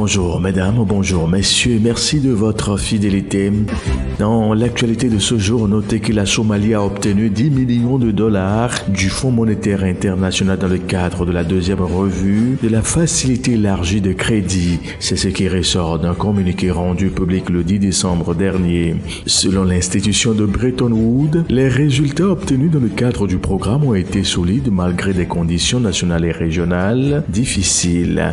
Bonjour mesdames, bonjour messieurs, merci de votre fidélité. Dans l'actualité de ce jour, notez que la Somalie a obtenu 10 millions de dollars du Fonds monétaire international dans le cadre de la deuxième revue de la facilité élargie de crédit. C'est ce qui ressort d'un communiqué rendu public le 10 décembre dernier. Selon l'institution de Bretton Woods, les résultats obtenus dans le cadre du programme ont été solides malgré des conditions nationales et régionales difficiles.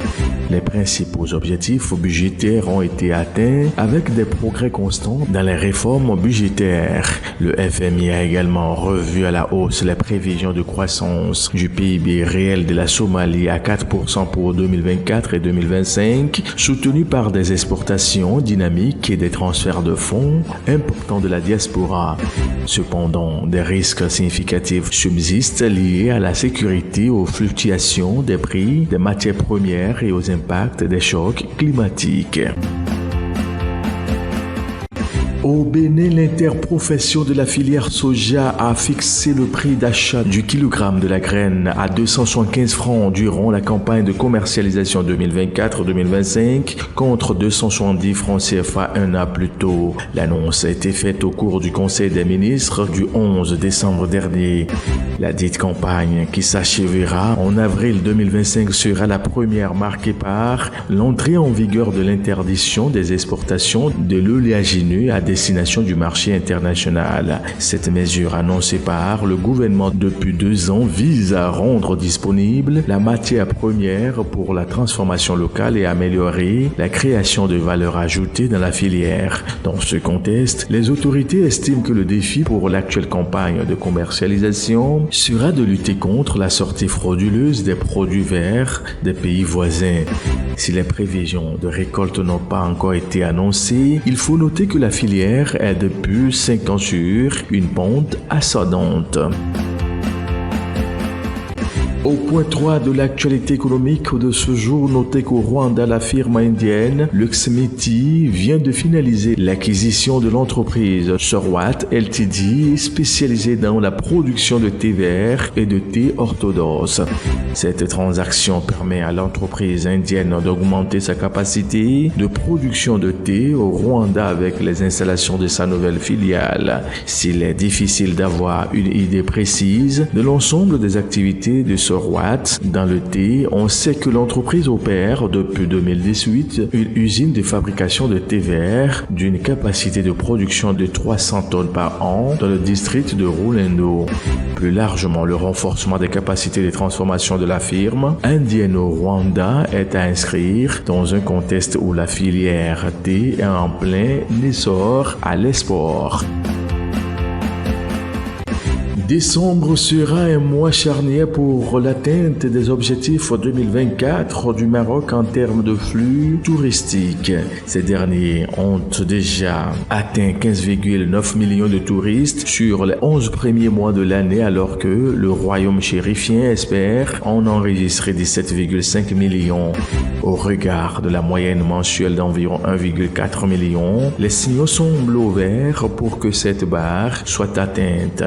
Les principaux objectifs budgétaires ont été atteints avec des progrès constants dans les réformes budgétaires. Le FMI a également revu à la hausse les prévisions de croissance du PIB réel de la Somalie à 4% pour 2024 et 2025, soutenues par des exportations dynamiques et des transferts de fonds importants de la diaspora. Cependant, des risques significatifs subsistent liés à la sécurité, aux fluctuations des prix des matières premières et aux impacts des chocs climatiques. Au Bénin, l'interprofession de la filière soja a fixé le prix d'achat du kilogramme de la graine à 275 francs durant la campagne de commercialisation 2024-2025 contre 270 francs CFA un an plus tôt. L'annonce a été faite au cours du Conseil des ministres du 11 décembre dernier. La dite campagne, qui s'achèvera en avril 2025, sera la première marquée par l'entrée en vigueur de l'interdiction des exportations de l'oléagineux à destination du marché international. Cette mesure annoncée par le gouvernement depuis 2 ans vise à rendre disponible la matière première pour la transformation locale et améliorer la création de valeur ajoutée dans la filière. Dans ce contexte, les autorités estiment que le défi pour l'actuelle campagne de commercialisation sera de lutter contre la sortie frauduleuse des produits verts des pays voisins. Si les prévisions de récolte n'ont pas encore été annoncées, il faut noter que la filière est depuis 5 ans sur une pente ascendante. Au point 3 de l'actualité économique de ce jour, notez qu'au Rwanda, la firme indienne Luxmeti vient de finaliser l'acquisition de l'entreprise Sorwat Ltd, spécialisée dans la production de thé vert et de thé orthodoxe. Cette transaction permet à l'entreprise indienne d'augmenter sa capacité de production de thé au Rwanda avec les installations de sa nouvelle filiale. S'il est difficile d'avoir une idée précise de l'ensemble des activités de Sorwat dans le thé, on sait que l'entreprise opère depuis 2018 une usine de fabrication de thé vert d'une capacité de production de 300 tonnes par an dans le district de Rulendo. Plus largement, le renforcement des capacités de transformation de la firme indienne au Rwanda est à inscrire dans un contexte où la filière thé est en plein essor à l'export. Décembre sera un mois charnière pour l'atteinte des objectifs 2024 du Maroc en termes de flux touristiques. Ces derniers ont déjà atteint 15,9 millions de touristes sur les 11 premiers mois de l'année, alors que le royaume chérifien espère en enregistrer 17,5 millions. Au regard de la moyenne mensuelle d'environ 1,4 million, les signaux semblent ouverts pour que cette barre soit atteinte.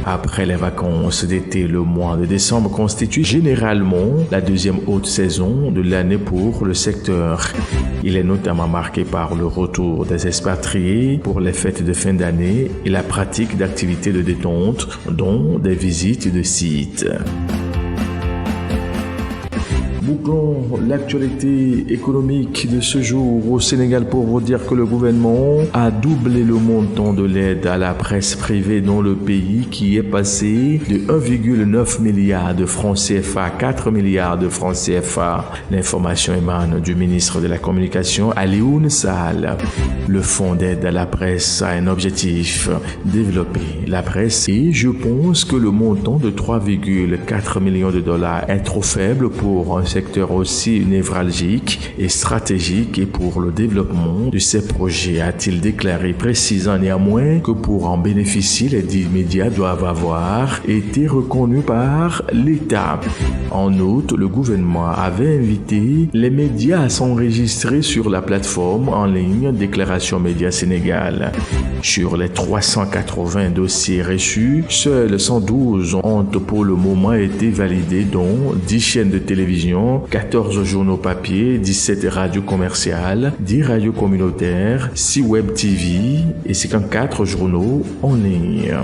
Après les vacances d'été, le mois de décembre constitue généralement la deuxième haute saison de l'année pour le secteur. Il est notamment marqué par le retour des expatriés pour les fêtes de fin d'année et la pratique d'activités de détente, dont des visites de sites. Bouclons l'actualité économique de ce jour au Sénégal pour vous dire que le gouvernement a doublé le montant de l'aide à la presse privée dans le pays, qui est passé de 1,9 milliard de francs CFA à 4 milliards de francs CFA. L'information émane du ministre de la Communication, Alioune Sall. Le fonds d'aide à la presse a un objectif: développer la presse, et je pense que le montant de 3,4 millions de dollars est trop faible pour un secteur aussi névralgique et stratégique et pour le développement de ces projets, a-t-il déclaré, précisant néanmoins que pour en bénéficier, les 10 médias doivent avoir été reconnus par l'État. En outre, le gouvernement avait invité les médias à s'enregistrer sur la plateforme en ligne Déclaration Média Sénégal. Sur les 380 dossiers reçus, seuls 112 ont pour le moment été validés, dont 10 chaînes de télévision télévision, 14 journaux papier, 17 radios commerciales, 10 radios communautaires, 6 web TV et 54 journaux en ligne.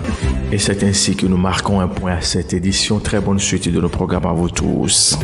Et c'est ainsi que nous marquons un point à cette édition. Très bonne suite de nos programmes à vous tous.